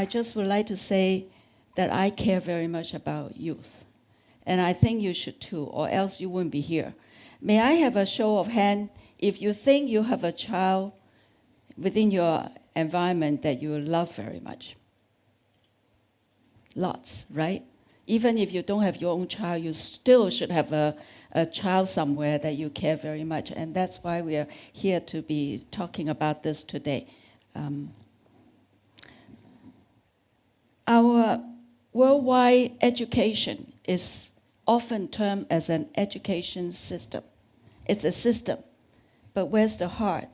I just would like to say that I care very much about youth. And I think you should too, or else you wouldn't be here. May I have a show of hand if you think you have a child within your environment that you love very much? Lots, right? Even if you don't have your own child, you still should have a child somewhere that you care very much. And that's why we are here to be talking about this today. Our worldwide education is often termed as an education system. It's a system, but where's the heart?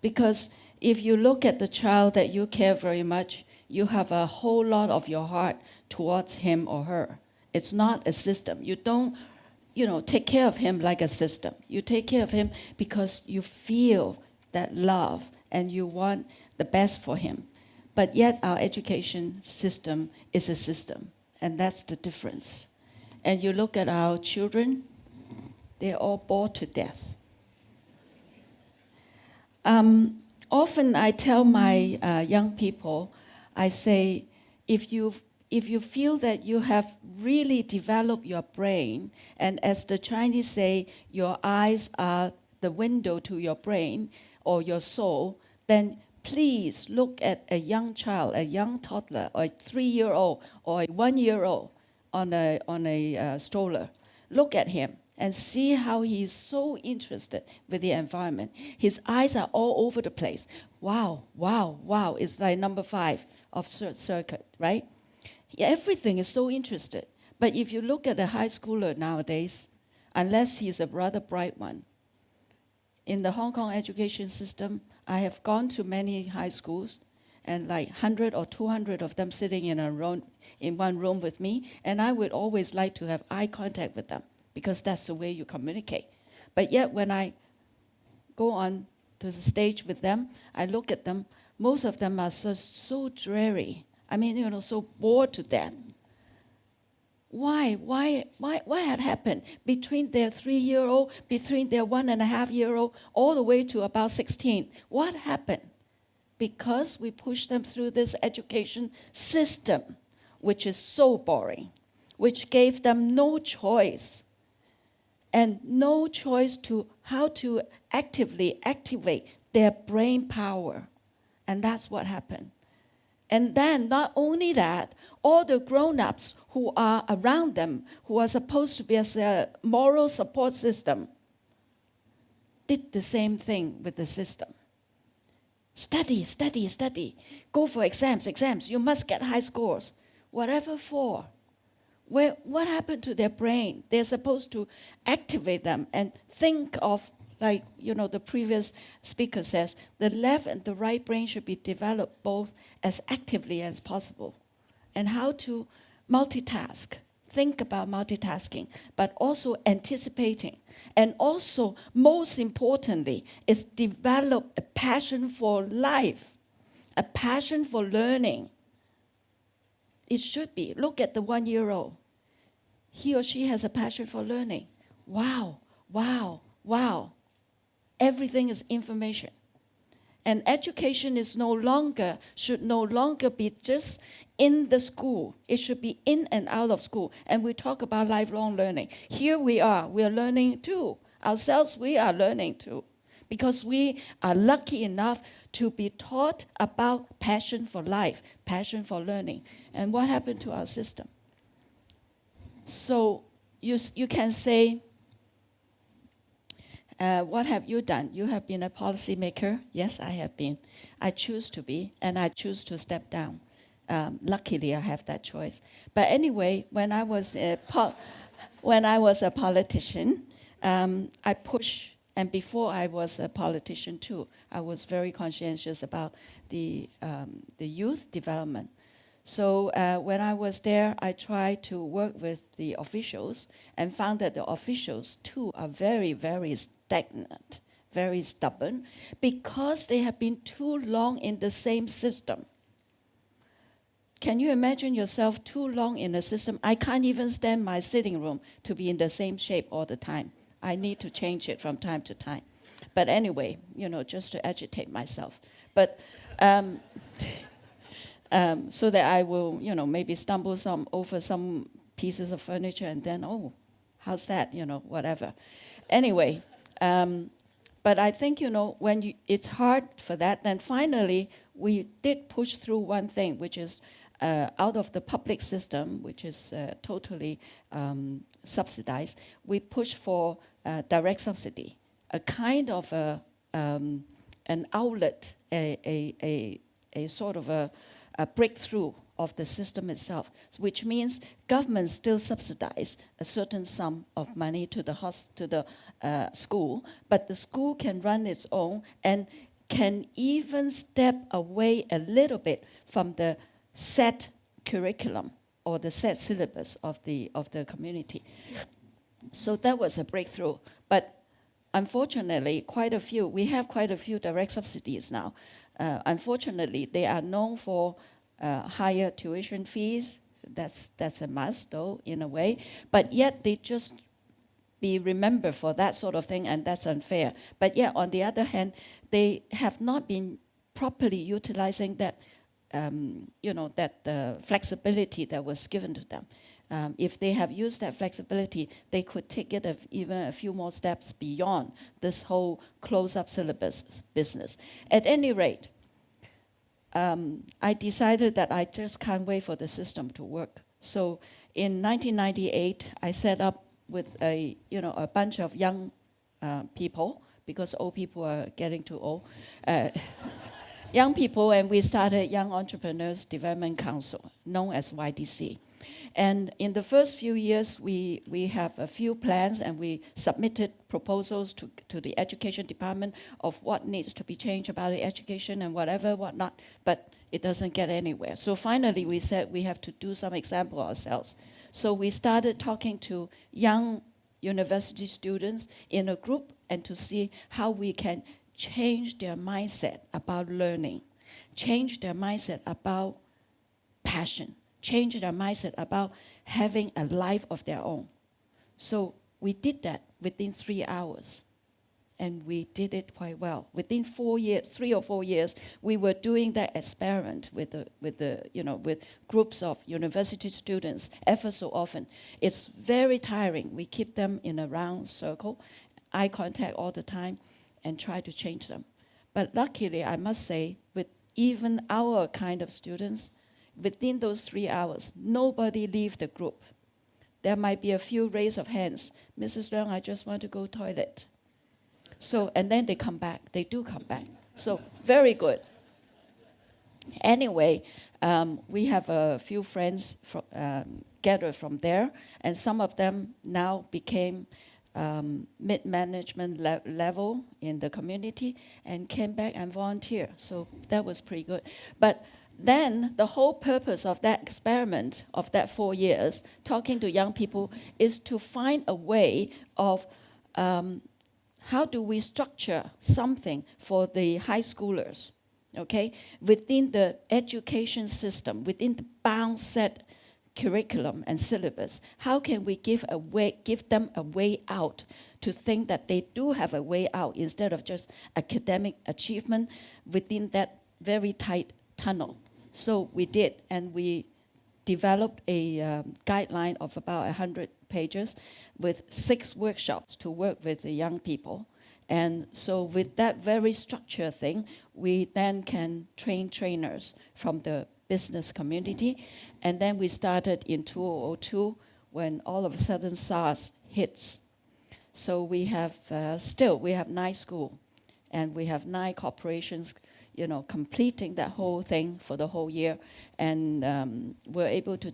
Because if you look at the child that you care very much, you have a whole lot of your heart towards him or her. It's not a system. You don't, take care of him like a system. You take care of him because you feel that love and you want the best for him. But yet our education system is a system, and that's the difference. And you look at our children, they're all bored to death. Often I tell my young people, I say, if you feel that you have really developed your brain, and as the Chinese say, your eyes are the window to your brain or your soul, then please look at a young child, a young toddler, or a 3-year-old, or a 1-year-old on a stroller. Look at him and see how he's so interested with the environment. His eyes are all over the place. Wow, wow, wow. It's like number 5 of circuit, right? Everything is so interested. But if you look at a high schooler nowadays, unless he's a rather bright one, in the Hong Kong education system, I have gone to many high schools, and like 100 or 200 of them sitting in one room with me, and I would always like to have eye contact with them, because that's the way you communicate. But yet when I go on to the stage with them, I look at them, most of them are so dreary. I mean, so bored to death. Why? What had happened between their 3-year-old, between their 1.5-year-old, all the way to about 16? What happened? Because we pushed them through this education system, which is so boring, which gave them no choice, and no choice to how to actively activate their brain power. And that's what happened. And then not only that, all the grown-ups who are around them, who are supposed to be as a moral support system, did the same thing with the system. Study, study, study. Go for exams. You must get high scores. Whatever for. What happened to their brain? They're supposed to activate them and think of, like, the previous speaker says, the left and the right brain should be developed both as actively as possible. And how to multitask, think about multitasking, but also anticipating. And also, most importantly, is develop a passion for life, a passion for learning. It should be. Look at the 1-year-old. He or she has a passion for learning. Wow, wow, wow. Everything is information. And education should no longer be just in the school. It should be in and out of school. And we talk about lifelong learning. Here we are learning too. Ourselves, we are learning too. Because we are lucky enough to be taught about passion for life, passion for learning. And what happened to our system? So you can say, what have you done? You have been a policymaker. Yes, I have been. I choose to be, and I choose to step down. Luckily, I have that choice. But anyway, when I was a politician, I pushed. And before I was a politician too, I was very conscientious about the youth development. So when I was there, I tried to work with the officials and found that the officials too are very, very stagnant, very stubborn, because they have been too long in the same system. Can you imagine yourself too long in a system? I can't even stand my sitting room to be in the same shape all the time. I need to change it from time to time. But anyway, just to agitate myself. But So that I will, maybe stumble over some pieces of furniture and then, oh, how's that, whatever. Anyway, but I think, when it's hard for that, then finally we did push through one thing, which is out of the public system, which is totally subsidized, we push for direct subsidy, a kind of an outlet, a sort of a breakthrough of the system itself, which means government still subsidize a certain sum of money to the school, but the school can run its own and can even step away a little bit from the set curriculum or the set syllabus of the community. So that was a breakthrough. But unfortunately, we have quite a few direct subsidies now. Unfortunately, they are known for higher tuition fees. That's a must, though, in a way. But yet they just be remembered for that sort of thing, and that's unfair. But yet, on the other hand, they have not been properly utilizing that, that flexibility that was given to them. If they have used that flexibility, they could take it even a few more steps beyond this whole close-up syllabus business. At any rate, I decided that I just can't wait for the system to work. So in 1998, I set up with a bunch of young people, because old people are getting too old, young people, and we started Young Entrepreneurs Development Council, known as YDC. And in the first few years, we have a few plans, and we submitted proposals to the education department of what needs to be changed about the education and whatnot, but it doesn't get anywhere. So finally, we said we have to do some example ourselves. So we started talking to young university students in a group and to see how we can change their mindset about learning, change their mindset about passion, change their mindset about having a life of their own. So we did that within 3 hours, and we did it quite well. Within 3 or 4 years, we were doing that experiment with groups of university students ever so often. It's very tiring. We keep them in a round circle, eye contact all the time, and try to change them. But luckily, I must say, with even our kind of students, within those 3 hours, nobody leave the group. There might be a few raise of hands. Mrs. Leung, I just want to go toilet. So, and then they come back. They do come back. So, very good. Anyway, we have a few friends gathered from there, and some of them now became mid-management level in the community and came back and volunteered. So that was pretty good. But then the whole purpose of that experiment of that 4 years, talking to young people, is to find a way of how do we structure something for the high schoolers, okay, within the education system, within the bound set curriculum and syllabus. How can we give them a way out to think that they do have a way out instead of just academic achievement within that very tight tunnel? So we did, and we developed a guideline of about 100 pages with 6 workshops to work with the young people. And so with that very structured thing, we then can train trainers from the business community. And then we started in 2002 when all of a sudden SARS hits. So we have we have 9 schools, and we have 9 corporations, completing that whole thing for the whole year. And we're able to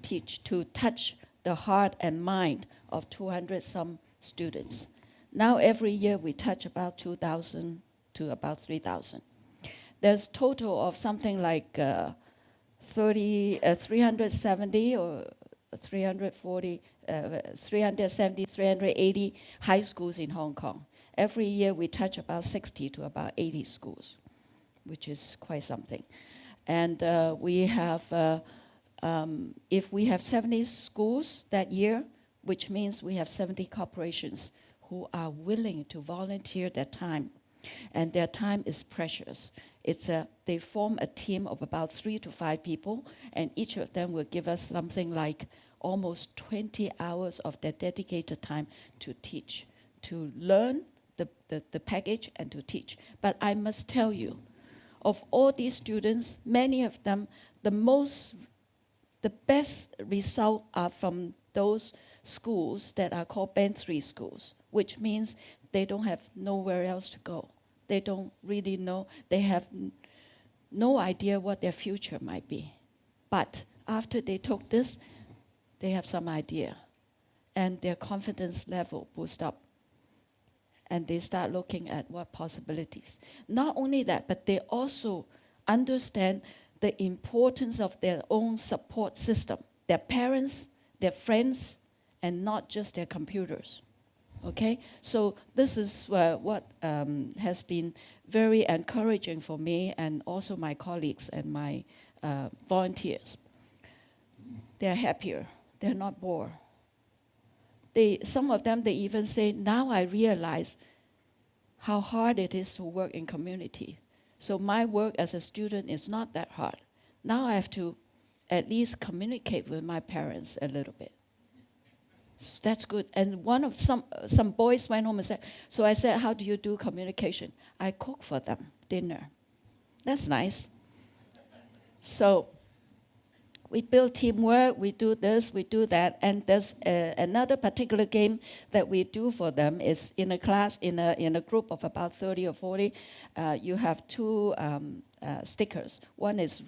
touch the heart and mind of 200-some students. Now every year we touch about 2,000 to about 3,000. There's total of something like 370 or 340, 370, 380 high schools in Hong Kong. Every year we touch about 60 to about 80 schools, which is quite something. And we have, if we have 70 schools that year, which means we have 70 corporations who are willing to volunteer their time. And their time is precious. They form a team of about 3 to 5 people, and each of them will give us something like almost 20 hours of their dedicated time to teach, to learn the package and to teach. But I must tell you, of all these students, many of them, the best result are from those schools that are called Band 3 schools, which means they don't have nowhere else to go. They don't really know, they have no idea what their future might be. But after they took this, they have some idea, and their confidence level boosts up, and they start looking at what possibilities. Not only that, but they also understand the importance of their own support system, their parents, their friends, and not just their computers. Okay, so this is what has been very encouraging for me and also my colleagues and my volunteers. They're happier. They're not bored. Some of them, they even say, now I realize how hard it is to work in community. So my work as a student is not that hard. Now I have to at least communicate with my parents a little bit. So that's good. And some boys went home and said, so I said, how do you do communication? I cook for them dinner. That's nice. So we build teamwork, we do this, we do that, and there's another particular game that we do for them is in a class, in a group of about 30 or 40, you have 2 stickers. One is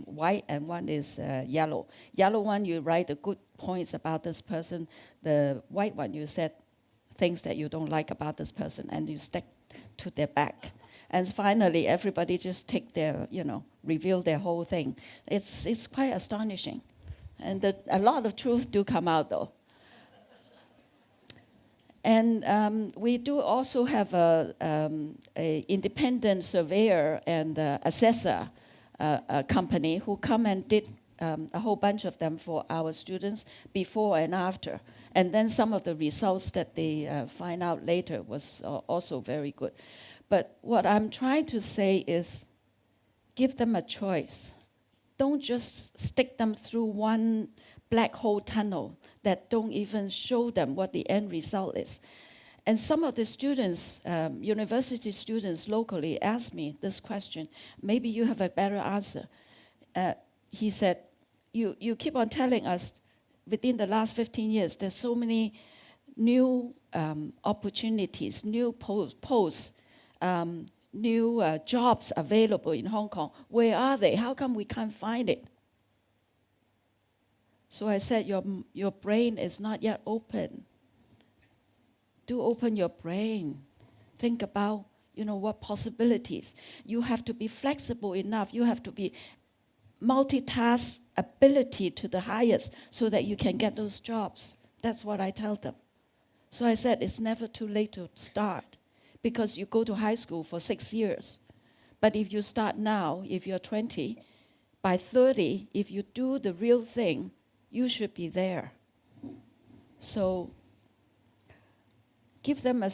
white and one is yellow. Yellow one, you write the good points about this person. The white one, you said things that you don't like about this person, and you stick to their back. And finally, everybody just take their, reveal their whole thing. It's quite astonishing. And a lot of truth do come out, though. And we do also have a independent surveyor and assessor company who come and did a whole bunch of them for our students before and after. And then some of the results that they find out later was also very good. But what I'm trying to say is give them a choice. Don't just stick them through one black hole tunnel that don't even show them what the end result is. And some of the students, university students locally, asked me this question. Maybe you have a better answer. He said, you keep on telling us within the last 15 years, there's so many new opportunities, new posts, new jobs available in Hong Kong. Where are they? How come we can't find it? So I said, your brain is not yet open. Do open your brain. Think about, what possibilities. You have to be flexible enough. You have to be multitask ability to the highest so that you can get those jobs. That's what I tell them. So I said, it's never too late to start, because you go to high school for 6 years. But if you start now, if you're 20, by 30, if you do the real thing, you should be there. So give them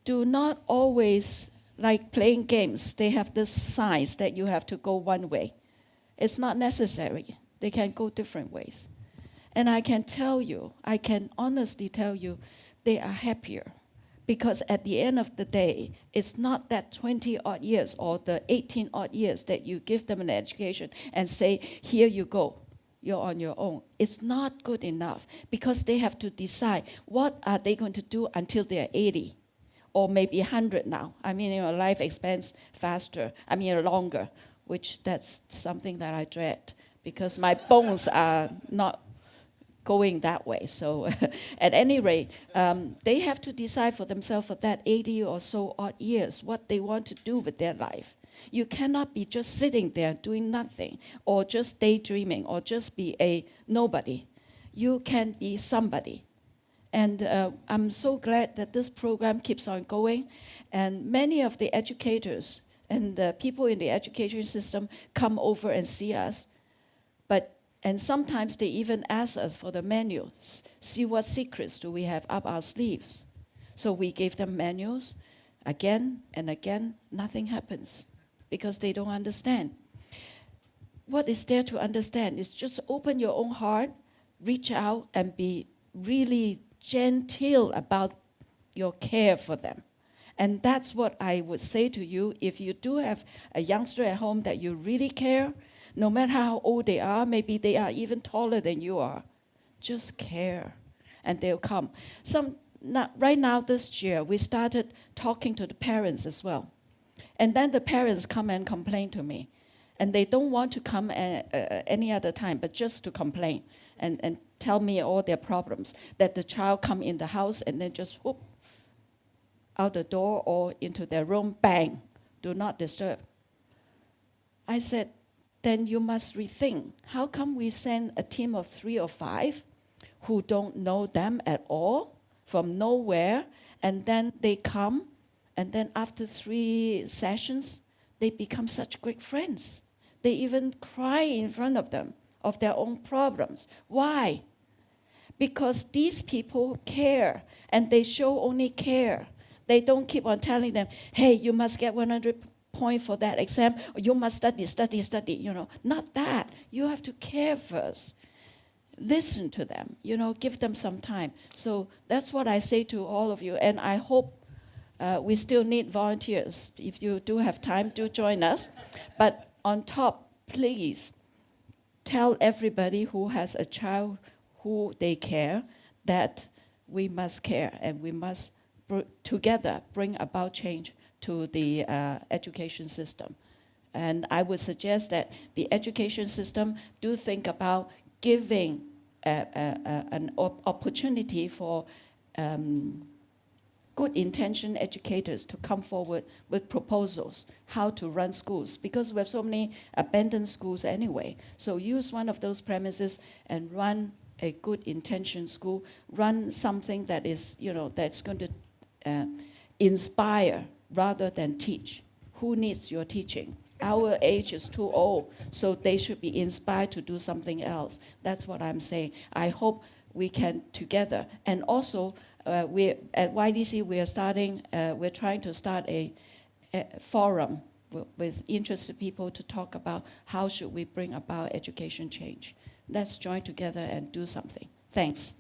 do not always, like playing games, they have this signs that you have to go one way. It's not necessary. They can go different ways. And I can honestly tell you, they are happier. Because at the end of the day, it's not that 20-odd years or the 18-odd years that you give them an education and say, here you go, you're on your own. It's not good enough, because they have to decide what are they going to do until they're 80 or maybe 100 now. Life expands faster, longer, which that's something that I dread, because my bones are not going that way. So at any rate, they have to decide for themselves for that 80 or so odd years what they want to do with their life. You cannot be just sitting there doing nothing, or just daydreaming, or just be a nobody. You can be somebody. And I'm so glad that this program keeps on going. And many of the educators and the people in the education system come over and see us. And sometimes they even ask us for the manuals. See what secrets do we have up our sleeves. So we gave them manuals. again and again, nothing happens because they don't understand. What is there to understand is just open your own heart, reach out, and be really gentle about your care for them. And that's what I would say to you. If you do have a youngster at home that you really care, no matter how old they are, maybe they are even taller than you are, just care, and they'll come. Right now this year, we started talking to the parents as well. And then the parents come and complain to me. And they don't want to come any other time, but just to complain and tell me all their problems, that the child come in the house and then just whoop, out the door or into their room, bang, do not disturb. I said, then you must rethink. How come we send a team of 3 or 5 who don't know them at all, from nowhere, and then they come, and then after 3 sessions, they become such great friends. They even cry in front of them of their own problems. Why? Because these people care, and they show only care. They don't keep on telling them, hey, you must get 100 points for that exam, or you must study, Not that. You have to care first. Listen to them, give them some time. So that's what I say to all of you, and I hope we still need volunteers. If you do have time, do join us. But on top, please tell everybody who has a child who they care that we must care, and we must together bring about change to the education system. And I would suggest that the education system do think about giving an opportunity for good intention educators to come forward with proposals how to run schools, because we have so many abandoned schools anyway. So use one of those premises and run a good intention school, run something that is, that's going to inspire rather than teach. Who needs your teaching? Our age is too old, so they should be inspired to do something else. That's what I'm saying. I hope we can together. And also, we at YDC we're trying to start a forum with interested people to talk about how should we bring about education change. Let's join together and do something. Thanks.